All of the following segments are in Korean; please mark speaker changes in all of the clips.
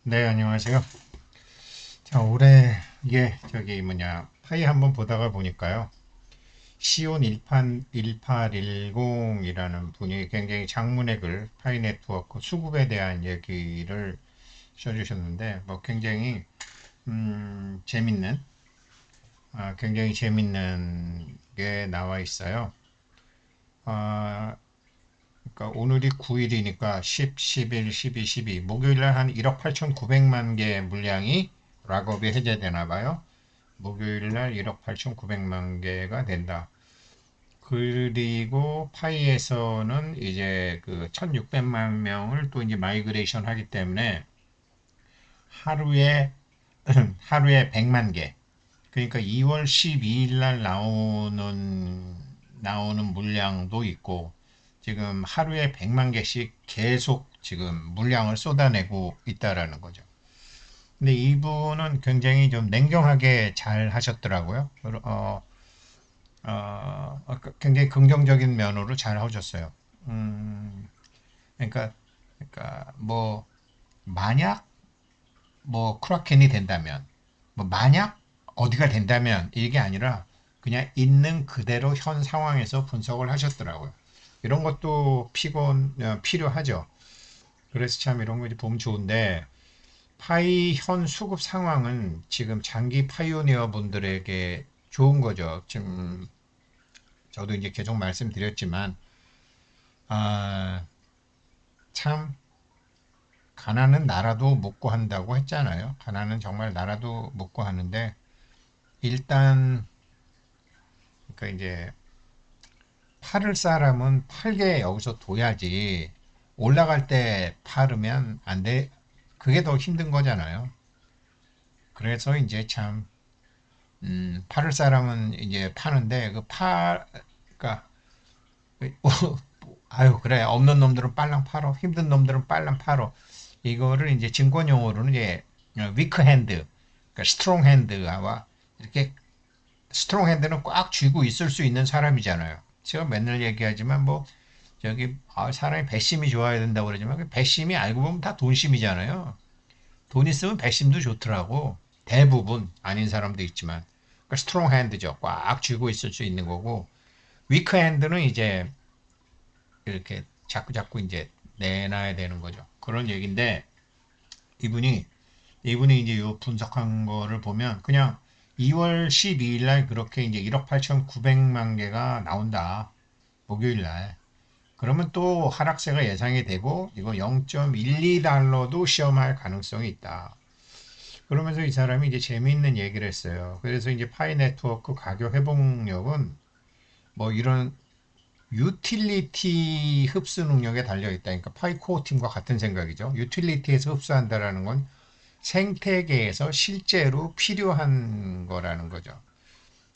Speaker 1: 네, 안녕하세요. 자, 올해 이게 파이 한번 보다가 보니까요. 시온 1810이라는 분이 굉장히 장문의 글, 파이 네트워크 수급에 대한 얘기를 써주셨는데, 뭐 재밌는, 굉장히 재밌는 게 나와 있어요. 아, 그러니까 오늘이 9일이니까 10, 11, 12, 12 목요일날 한 1억 8,900만 개 물량이 락업이 해제되나 봐요. 목요일날 1억 8,900만 개가 된다. 그리고 파이에서는 이제 그 1,600만 명을 또 이제 마이그레이션 하기 때문에 하루에 하루에 100만 개. 그러니까 2월 12일 날 나오는 물량도 있고 지금 하루에 100만 개씩 계속 지금 물량을 쏟아내고 있다라는 거죠. 근데 이분은 굉장히 좀 냉정하게 잘 하셨더라고요. 굉장히 긍정적인 면으로 잘 하셨어요. 음, 그러니까, 뭐, 만약, 뭐, 크라켄이 된다면, 뭐, 만약 어디가 된다면, 이게 아니라, 그냥 있는 그대로 현 상황에서 분석을 하셨더라고요. 이런 것도 필요하죠. 그래서 참 이런 거 이제 보면 좋은데, 파이 현 수급 상황은 지금 장기 파이오니어 분들에게 좋은 거죠. 지금 저도 이제 계속 말씀드렸지만, 아, 참, 가난은 나라도 묻고 한다고 했잖아요. 가난은 정말 나라도 묻고 하는데, 일단, 그러니까 이제, 팔을 사람은 팔게 여기서 둬야지, 올라갈 때 팔으면 안 돼. 그게 더 힘든 거잖아요. 그래서 이제 참, 팔을 사람은 이제 파는데, 그러니까, 아유, 그래. 없는 놈들은 빨랑 팔어. 힘든 놈들은 빨랑 팔어. 이거를 이제 증권 용어로는 이제 위크 핸드, 그러니까 스트롱 핸드와 이렇게 스트롱 핸드는 꽉 쥐고 있을 수 있는 사람이잖아요. 제가 맨날 얘기하지만 뭐 사람이 배심이 좋아야 된다고 그러지만 그 배심이 알고 보면 다 돈심이잖아요. 돈 있으면 배심도 좋더라고. 대부분 아닌 사람도 있지만 그러니까 스트롱 핸드죠. 꽉 쥐고 있을 수 있는 거고 위크 핸드는 이제 이렇게 자꾸 자꾸 이제 내놔야 되는 거죠. 그런 얘기인데 이분이 이분이 이제 요 분석한 거를 보면 그냥 2월 12일 날 그렇게 이제 1억 8,900만 개가 나온다. 목요일 날. 그러면 또 하락세가 예상이 되고 이거 0.12달러도 시험할 가능성이 있다. 그러면서 이 사람이 이제 재미있는 얘기를 했어요. 그래서 이제 파이 네트워크 가격 회복력은 뭐 이런 유틸리티 흡수 능력에 달려 있다. 그러니까 파이코어 팀과 같은 생각이죠. 유틸리티에서 흡수한다라는 건 생태계에서 실제로 필요한 거라는 거죠.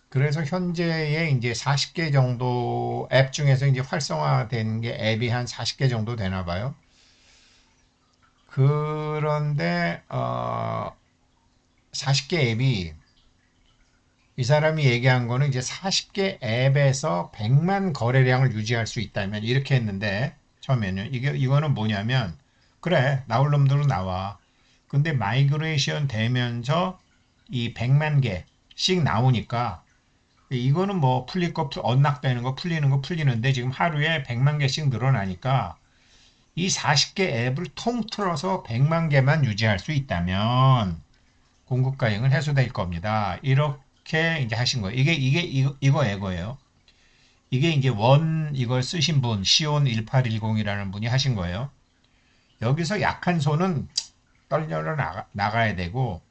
Speaker 1: 그래서 현재에 이제 40개 정도 앱 중에서 이제 활성화된 게 앱이 한 40개 정도 되나 봐요. 그런데 40개 앱이 이 사람이 얘기한 거는 이제 40개 앱에서 100만 거래량을 유지할 수 있다면 이렇게 했는데 처음에는 이거는 뭐냐면 그래 나올 놈들은 나와. 근데 마이그레이션 되면서 이 100만 개씩 나오니까 이거는 뭐 풀릴 거 언락되는 거 풀리는 거 풀리는데 지금 하루에 100만 개씩 늘어나니까 이 40개 앱을 통틀어서 100만 개만 유지할 수 있다면 공급 과잉은 해소될 겁니다. 이렇게 이제 하신 거예요. 이거예요. 이게 이제 이걸 쓰신 분 시온 1810이라는 분이 하신 거예요. 여기서 약한 손은 떨려 나가야 되고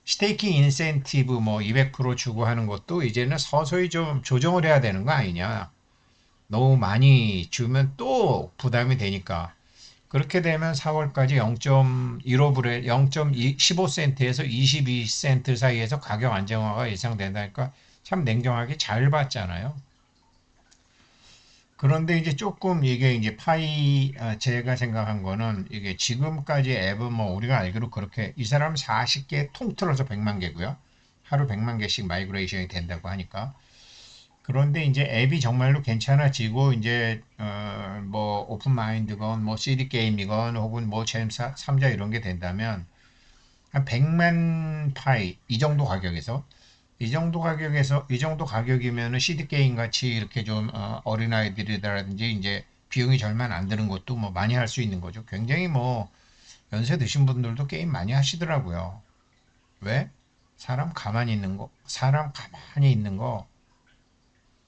Speaker 1: 스테이킹 인센티브 뭐 200% 주고 하는 것도 이제는 서서히 좀 조정을 해야 되는 거 아니냐. 너무 많이 주면 또 부담이 되니까. 그렇게 되면 4월까지 0.15불에 0.15센트에서 22센트 사이에서 가격 안정화가 예상된다니까 참 냉정하게 잘 봤잖아요. 그런데 이제 조금 이게 이제 제가 생각한 거는 이게 지금까지 앱은 뭐 우리가 알기로 그렇게 이 사람 40개 통틀어서 100만 개고요. 하루 100만 개씩 마이그레이션이 된다고 하니까. 그런데 이제 앱이 정말로 괜찮아지고 이제 뭐 오픈 마인드건 뭐 CD 게임이건 혹은 뭐 잼 3자 이런 게 된다면 한 100만 파이 이 정도 가격에서 이 정도 가격이면은 CD 게임 같이 이렇게 좀 어린아이들이라든지 이제 비용이 절반 안 드는 것도 뭐 많이 할 수 있는 거죠. 굉장히 뭐 연세 드신 분들도 게임 많이 하시더라고요. 왜? 사람 가만히 있는 거,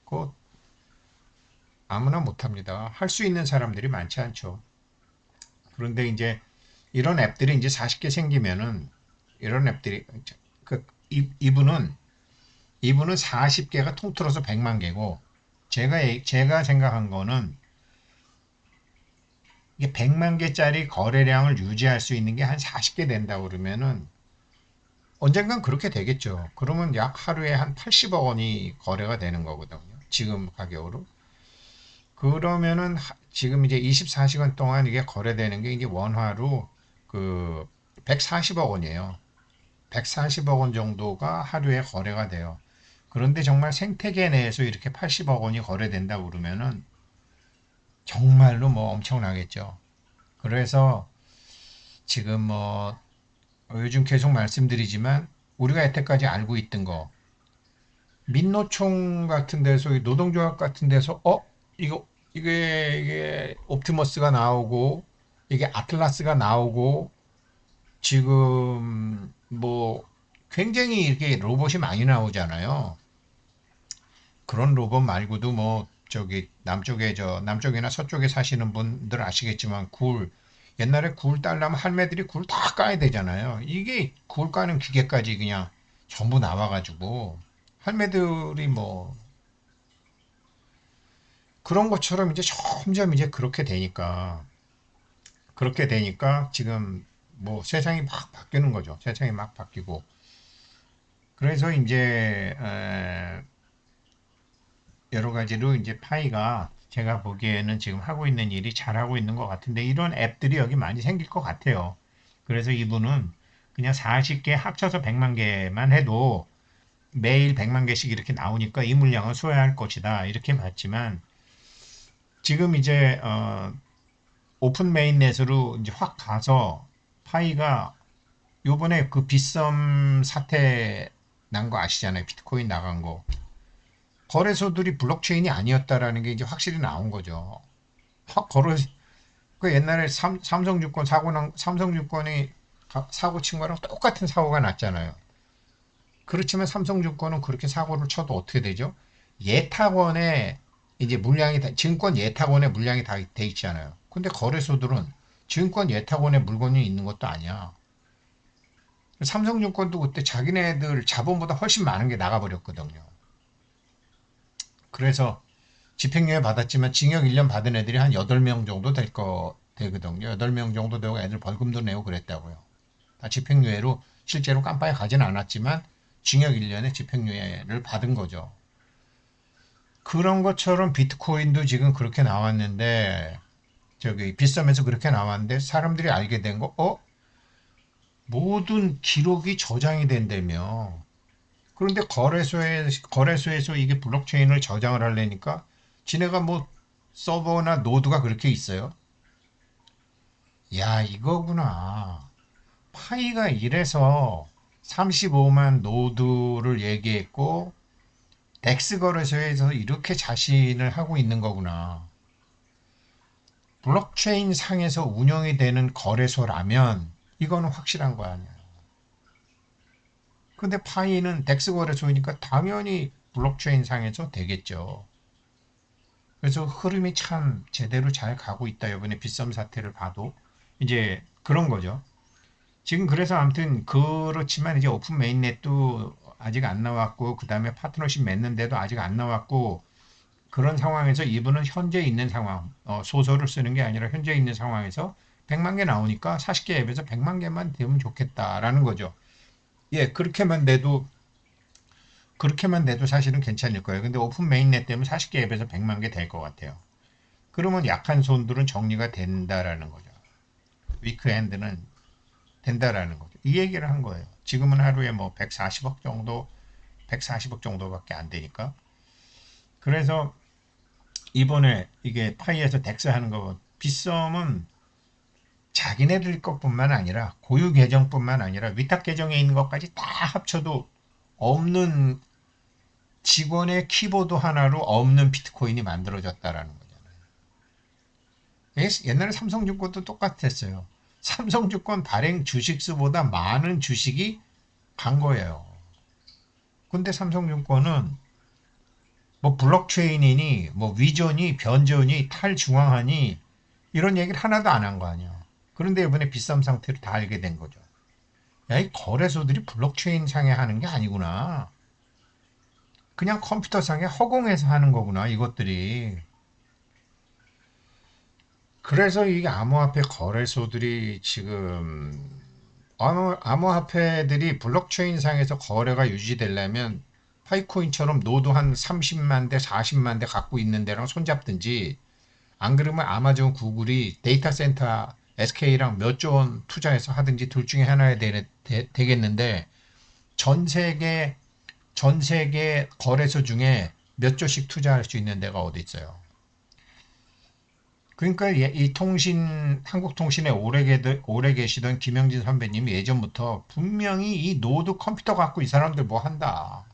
Speaker 1: 그거 아무나 못 합니다. 할 수 있는 사람들이 많지 않죠. 그런데 이제 이런 앱들이 이제 40개 생기면은 이런 앱들이 이분은 40개가 통틀어서 100만 개고 제가 생각한 거는 이게 100만 개짜리 거래량을 유지할 수 있는 게 한 40개 된다 그러면은 언젠간 그렇게 되겠죠. 그러면 약 하루에 한 80억 원이 거래가 되는 거거든요. 지금 가격으로. 그러면은 지금 이제 24시간 동안 이게 거래되는 게 이제 원화로 그 140억 원이에요. 140억 원 정도가 하루에 거래가 돼요. 그런데 정말 생태계 내에서 이렇게 80억 원이 거래된다 그러면은 정말로 뭐 엄청나겠죠. 그래서 지금 뭐 요즘 계속 말씀드리지만 우리가 여태까지 알고 있던 거 민노총 같은 데서 노동조합 같은 데서 이거 이게 옵티머스가 나오고 이게 아틀라스가 나오고 지금 뭐 굉장히 이렇게 로봇이 많이 나오잖아요. 그런 로봇 말고도 뭐 저기 남쪽에 남쪽이나 서쪽에 사시는 분들 아시겠지만 옛날에 굴 따려면 할매들이 굴 다 까야 되잖아요. 이게 굴 까는 기계까지 그냥 전부 나와가지고 할매들이 뭐 그런 것처럼 이제 점점 이제 그렇게 되니까 지금 뭐 세상이 막 바뀌는 거죠. 세상이 막 바뀌고 그래서 이제 여러 가지로 이제 파이가 제가 보기에는 지금 하고 있는 일이 잘하고 있는 것 같은데 이런 앱들이 여기 많이 생길 것 같아요. 그래서 이분은 그냥 40개 합쳐서 100만 개만 해도 매일 100만 개씩 이렇게 나오니까 이 물량을 소화할 것이다. 이렇게 봤지만 지금 이제 오픈 메인넷으로 이제 확 가서 파이가 요번에 그 빗썸 사태 난 거 아시잖아요. 비트코인 나간 거. 거래소들이 블록체인이 아니었다라는 게 이제 확실히 나온 거죠. 확 걸어 그 옛날에 삼성증권이 사고 친 거랑 똑같은 사고가 났잖아요. 그렇지만 삼성증권은 그렇게 사고를 쳐도 어떻게 되죠? 예탁원에 이제 증권 예탁원에 물량이 다 돼 있잖아요. 근데 거래소들은 증권 예탁원에 물건이 있는 것도 아니야. 삼성증권도 그때 자기네들 자본보다 훨씬 많은 게 나가버렸거든요. 그래서 집행유예 받았지만 징역 1년 받은 애들이 한 8명 정도 되거든요. 8명 정도 되고 애들 벌금도 내고 그랬다고요. 다 집행유예로 실제로 깜빡이 가진 않았지만 징역 1년에 집행유예를 받은 거죠. 그런 것처럼 비트코인도 지금 그렇게 나왔는데 저기 빗썸에서 그렇게 나왔는데 사람들이 알게 된 거, 모든 기록이 저장이 된다며. 그런데 거래소에서 이게 블록체인을 저장을 하려니까 지네가 뭐 서버나 노드가 그렇게 있어요. 야, 이거구나. 파이가 이래서 35만 노드를 얘기했고 덱스 거래소에서 이렇게 자신을 하고 있는 거구나. 블록체인 상에서 운영이 되는 거래소라면 이거는 확실한 거 아니야. 근데 파이는 덱스 거래소이니까 당연히 블록체인 상에서 되겠죠. 그래서 흐름이 참 제대로 잘 가고 있다. 이번에 빗썸 사태를 봐도 이제 그런 거죠. 지금 그래서 아무튼 그렇지만 이제 오픈 메인넷도 아직 안 나왔고 그 다음에 파트너십 맺는데도 아직 안 나왔고 그런 상황에서 이분은 현재 있는 상황 소설을 쓰는 게 아니라 현재 있는 상황에서 100만 개 나오니까 40개 앱에서 100만 개만 되면 좋겠다라는 거죠. 예, 그렇게만 돼도 사실은 괜찮을 거예요. 근데 오픈 메인넷 때문에 40개 앱에서 100만 개 될 것 같아요. 그러면 약한 손들은 정리가 된다라는 거죠. 위크핸드는 된다라는 거죠. 이 얘기를 한 거예요. 지금은 하루에 뭐 140억 정도밖에 안 되니까. 그래서 이번에 이게 파이에서 덱스 하는 거, 빗썸은 자기네들 것뿐만 아니라 고유 계정뿐만 아니라 위탁 계정에 있는 것까지 다 합쳐도 없는 직원의 키보드 하나로 없는 비트코인이 만들어졌다라는 거잖아요. 옛날에 삼성증권도 똑같았어요. 삼성증권 발행 주식수보다 많은 주식이 간 거예요. 근데 삼성증권은 뭐 블록체인이니 뭐 위전이 변전이 탈중앙화니 이런 얘기를 하나도 안 한 거 아니야. 그런데 이번에 비썸 상태로 다 알게 된 거죠. 야, 이 거래소들이 블록체인 상에 하는 게 아니구나. 그냥 컴퓨터 상에 허공에서 하는 거구나, 이것들이. 그래서 이게 암호화폐 거래소들이 지금 암호화폐들이 블록체인 상에서 거래가 유지되려면 파이코인처럼 노드 한 30만 대, 40만 대 갖고 있는 데랑 손잡든지 안 그러면 아마존, 구글이 데이터 센터 SK랑 몇 조 원 투자해서 하든지 둘 중에 하나야 되겠는데 전 세계 거래소 중에 몇 조씩 투자할 수 있는 데가 어디 있어요? 그러니까 이 한국통신에 오래 계시던 김영진 선배님이 예전부터 분명히 이 노드 컴퓨터 갖고 이 사람들 뭐 한다.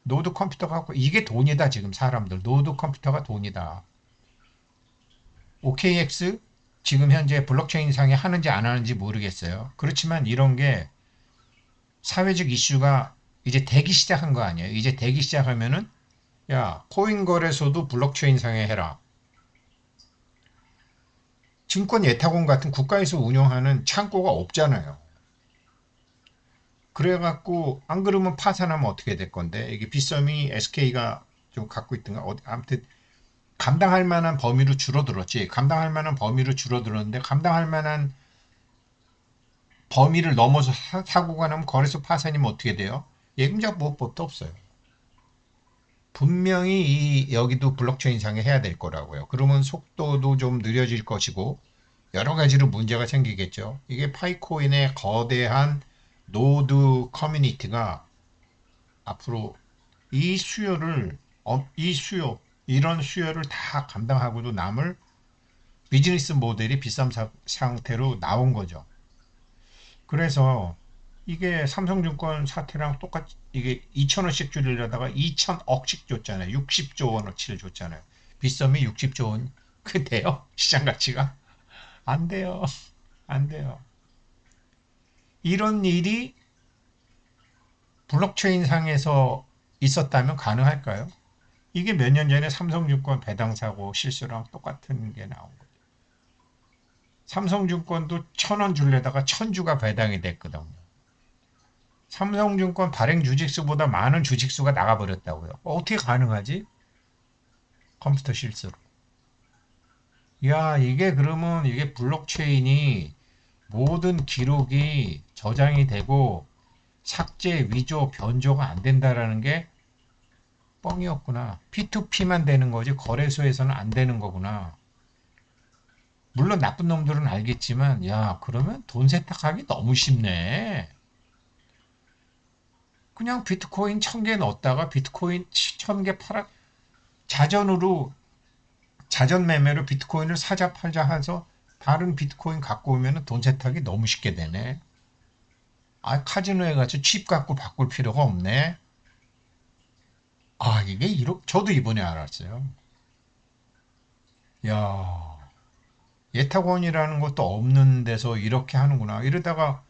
Speaker 1: 노드 컴퓨터 갖고 이게 돈이다 지금 사람들. 노드 컴퓨터가 돈이다. OKX 지금 현재 블록체인 상에 하는지 안 하는지 모르겠어요. 그렇지만 이런 게 사회적 이슈가 이제 되기 시작한 거 아니에요. 이제 되기 시작하면은 야 코인 거래소도 블록체인 상에 해라. 증권 예탁원 같은 국가에서 운영하는 창고가 없잖아요. 그래갖고 안 그러면 파산하면 어떻게 될 건데 이게 빗썸이 SK가 좀 갖고 있던가 아무튼 감당할 만한 범위로 줄어들었지. 감당할 만한 범위로 줄어들었는데 감당할 만한 범위를 넘어서 사고가 나면 거래소 파산이면 어떻게 돼요? 예금자 보호법도 없어요. 분명히 여기도 블록체인 상에 해야 될 거라고요. 그러면 속도도 좀 느려질 것이고 여러 가지로 문제가 생기겠죠. 이게 파이코인의 거대한 노드 커뮤니티가 앞으로 이 수요를 이런 수요를 다 감당하고도 남을 비즈니스 모델이 비싼 상태로 나온 거죠. 그래서 이게 삼성증권 사태랑 똑같이 이게 2천원씩 줄이려다가 2천억씩 줬잖아요. 60조 원어치를 줬잖아요. 빗썸이 60조 원. 그 돼요? 시장 가치가? 안 돼요. 안 돼요. 이런 일이 블록체인 상에서 있었다면 가능할까요? 이게 몇 년 전에 삼성증권 배당 사고 실수랑 똑같은 게 나온 거죠. 삼성증권도 1,000원 줄려다가 1,000주가 배당이 됐거든요. 삼성증권 발행 주식수보다 많은 주식수가 나가버렸다고요. 어떻게 가능하지? 컴퓨터 실수로. 야, 이게 그러면 이게 블록체인이 모든 기록이 저장이 되고 삭제, 위조, 변조가 안 된다라는 게 뻥이었구나. P2P만 되는 거지 거래소에서는 안 되는 거구나. 물론 나쁜 놈들은 알겠지만 야, 그러면 돈 세탁하기 너무 쉽네. 그냥 비트코인 1,000개 넣었다가 비트코인 1,000개 팔아 자전으로 자전 매매로 비트코인을 사자 팔자 해서 다른 비트코인 갖고 오면 돈 세탁이 너무 쉽게 되네. 아, 카지노에 가서 칩 갖고 바꿀 필요가 없네. 아, 이게 저도 이번에 알았어요. 야, 예탁원이라는 것도 없는 데서 이렇게 하는구나. 이러다가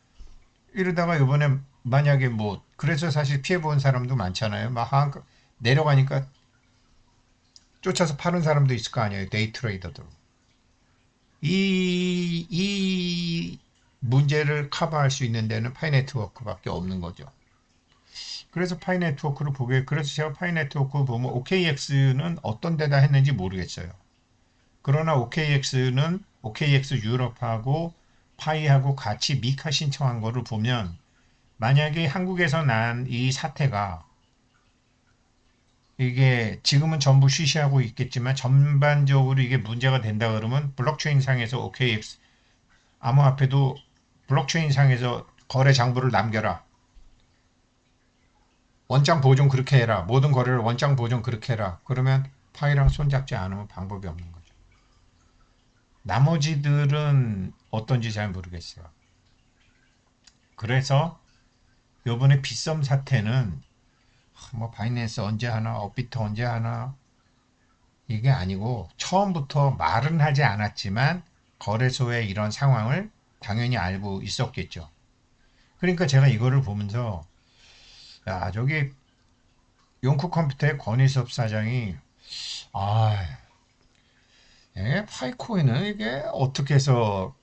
Speaker 1: 이번에 만약에 뭐 그래서 사실 피해 본 사람도 많잖아요. 막 내려가니까 쫓아서 파는 사람도 있을 거 아니에요. 데이 트레이더들. 이 문제를 커버할 수 있는 데는 파이 네트워크밖에 없는 거죠. 그래서 파이 네트워크를 그래서 제가 파이 네트워크 보면 OKX는 어떤 데다 했는지 모르겠어요. 그러나 OKX는 OKX 유럽하고 파이하고 같이 미카 신청한 거를 보면 만약에 한국에서 난 이 사태가 이게 지금은 전부 쉬쉬하고 있겠지만 전반적으로 이게 문제가 된다 그러면 블록체인 상에서 OKX 암호화폐도 블록체인 상에서 거래 장부를 남겨라. 원장 보존 그렇게 해라. 모든 거래를 원장 보존 그렇게 해라. 그러면 파이랑 손잡지 않으면 방법이 없는 거죠. 나머지들은 어떤지 잘 모르겠어요. 그래서 요번에 빗썸 사태는 뭐 바이낸스 언제 하나, 업비트 언제 하나 이게 아니고 처음부터 말은 하지 않았지만 거래소의 이런 상황을 당연히 알고 있었겠죠. 그러니까 제가 이거를 보면서 야, 저기 용쿠 컴퓨터의 권희섭 사장이 아, 파이코인은 이게 어떻게 해서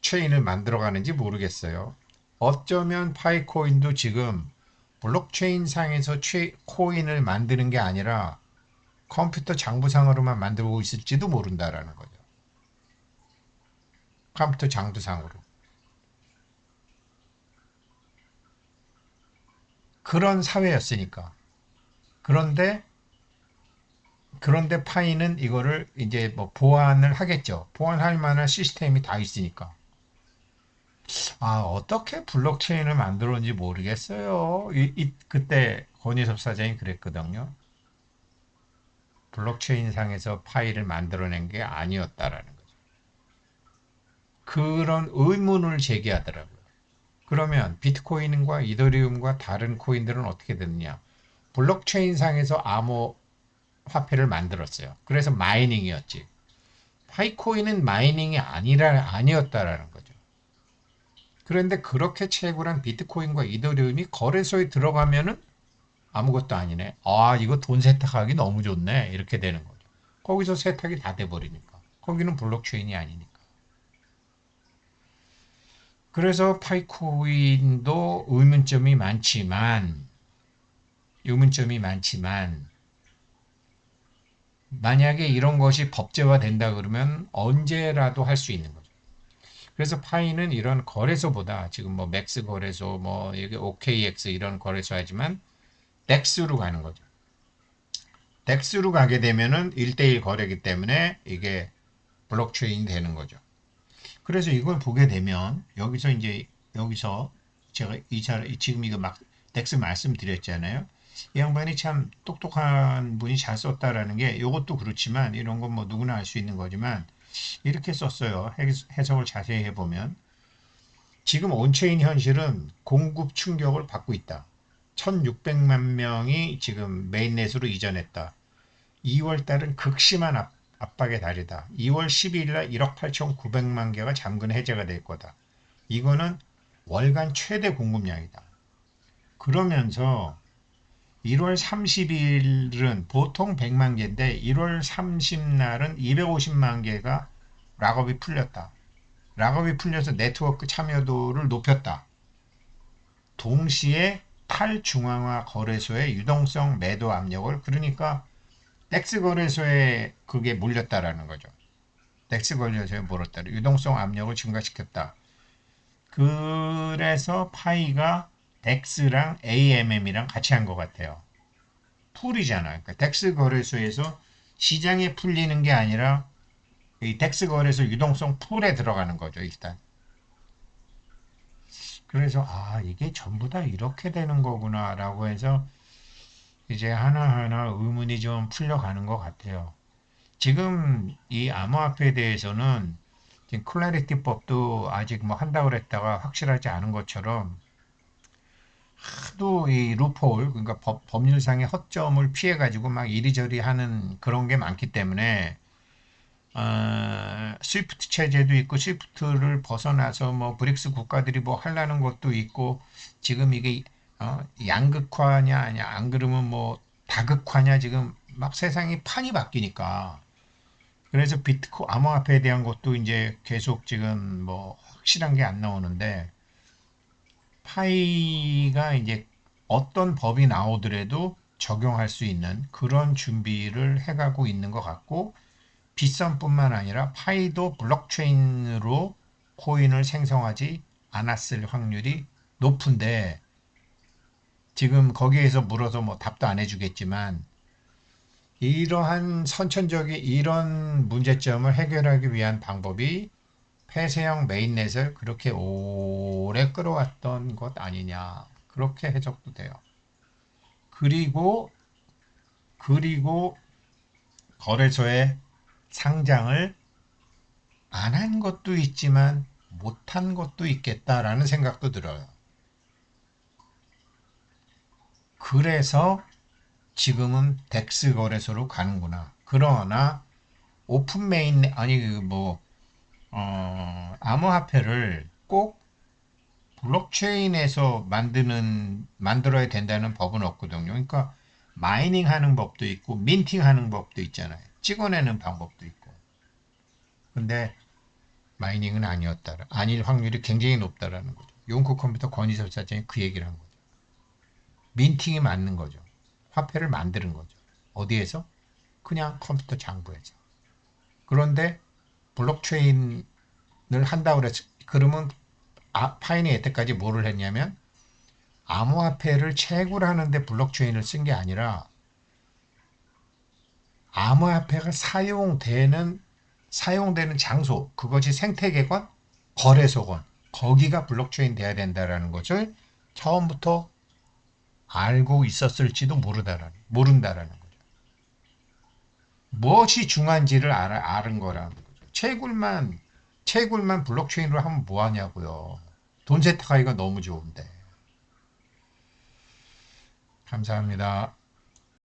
Speaker 1: 체인을 만들어가는지 모르겠어요. 어쩌면 파이코인도 지금 블록체인 상에서 코인을 만드는 게 아니라 컴퓨터 장부상으로만 만들고 있을지도 모른다라는 거죠. 컴퓨터 장부상으로. 그런 사회였으니까. 그런데 파이는 이거를 이제 뭐 보완을 하겠죠. 보완할 만한 시스템이 다 있으니까. 아, 어떻게 블록체인을 만들었는지 모르겠어요. 그때 권희섭 사장이 그랬거든요. 블록체인 상에서 파일을 만들어낸 게 아니었다라는 거죠. 그런 의문을 제기하더라고요. 그러면 비트코인과 이더리움과 다른 코인들은 어떻게 됐느냐? 블록체인 상에서 암호 화폐를 만들었어요. 그래서 마이닝이었지. 파이코인은 마이닝이 아니었다라는 거죠. 그런데 그렇게 채굴한 비트코인과 이더리움이 거래소에 들어가면은 아무것도 아니네. 아, 이거 돈 세탁하기 너무 좋네. 이렇게 되는 거죠. 거기서 세탁이 다 돼버리니까. 거기는 블록체인이 아니니까. 그래서 파이코인도 의문점이 많지만, 만약에 이런 것이 법제화 된다 그러면 언제라도 할 수 있는 거죠. 그래서 파이는 이런 거래소보다 지금 뭐 맥스 거래소, 뭐 여기 OKX 이런 거래소 하지만 덱스로 가는 거죠. 덱스로 가게 되면은 1대1 거래기 때문에 이게 블록체인이 되는 거죠. 그래서 이걸 보게 되면 여기서 제가 지금 이거 막 덱스 말씀드렸잖아요. 이 양반이 참 똑똑한 분이 잘 썼다라는 게 이것도 그렇지만 이런 건 뭐 누구나 알 수 있는 거지만 이렇게 썼어요. 해석을 자세히 해보면 지금 온체인 현실은 공급 충격을 받고 있다. 1600만 명이 지금 메인넷으로 이전했다. 2월 달은 극심한 압박의 달이다. 2월 12일 날 1억 8,900만 개가 잠금 해제가 될 거다. 이거는 월간 최대 공급량이다. 그러면서 1월 30일은 보통 100만 개인데 1월 30날은 250만 개가 락업이 풀렸다. 락업이 풀려서 네트워크 참여도를 높였다. 동시에 탈중앙화 거래소의 유동성 매도 압력을 그러니까 덱스 거래소에 그게 몰렸다라는 거죠. 덱스 거래소에 몰렸다. 유동성 압력을 증가시켰다. 그래서 파이가 덱스랑 AMM이랑 같이 한 것 같아요. 풀이잖아요. 그러니까 덱스 거래소에서 시장에 풀리는 게 아니라 이 덱스 거래소 유동성 풀에 들어가는 거죠, 일단. 그래서 아, 이게 전부 다 이렇게 되는 거구나라고 해서 이제 하나하나 의문이 좀 풀려가는 것 같아요. 지금 이 암호화폐에 대해서는 지금 클래리티법도 아직 뭐 한다고 그랬다가 확실하지 않은 것처럼 하도 이 루폴 그러니까 법률상의 허점을 피해 가지고 막 이리저리 하는 그런 게 많기 때문에 스위프트 체제도 있고 스위프트를 벗어나서 뭐 브릭스 국가들이 뭐 하려는 것도 있고 지금 이게 양극화냐 아니야 안 그러면 뭐 다극화냐 지금 막 세상이 판이 바뀌니까 그래서 암호화폐에 대한 것도 이제 계속 지금 뭐 확실한 게 안 나오는데 파이가 이제 어떤 법이 나오더라도 적용할 수 있는 그런 준비를 해가고 있는 것 같고 빗썸뿐만 아니라 파이도 블록체인으로 코인을 생성하지 않았을 확률이 높은데 지금 거기에서 물어서 뭐 답도 안 해주겠지만 이러한 선천적인 이런 문제점을 해결하기 위한 방법이 폐쇄형 메인넷을 그렇게 오래 끌어왔던 것 아니냐 그렇게 해석도 돼요. 그리고 거래소의 상장을 안 한 것도 있지만 못한 것도 있겠다라는 생각도 들어요. 그래서 지금은 덱스 거래소로 가는구나. 그러나 오픈 메인 아니 암호화폐를 꼭 블록체인에서 만들어야 된다는 법은 없거든요. 그러니까 마이닝 하는 법도 있고 민팅 하는 법도 있잖아요. 찍어내는 방법도 있고. 근데 마이닝은 아닐 확률이 굉장히 높다라는 거죠. 용코 컴퓨터 권희설사장이 그 얘기를 한 거죠. 민팅이 맞는 거죠. 화폐를 만드는 거죠. 어디에서? 그냥 컴퓨터 장부에서. 그런데 블록체인을 한다고 그랬어. 그러면 파인이 여태까지 뭐를 했냐면 암호화폐를 채굴하는데 블록체인을 쓴 게 아니라 암호화폐가 사용되는 장소, 그것이 생태계건 거래소건 거기가 블록체인 돼야 된다라는 것을 처음부터 알고 있었을지도 모른다라는 거죠. 무엇이 중요한지를 아는 거라는 거죠. 채굴만 블록체인으로 하면 뭐 하냐고요. 돈 세탁하기가 너무 좋은데. 감사합니다.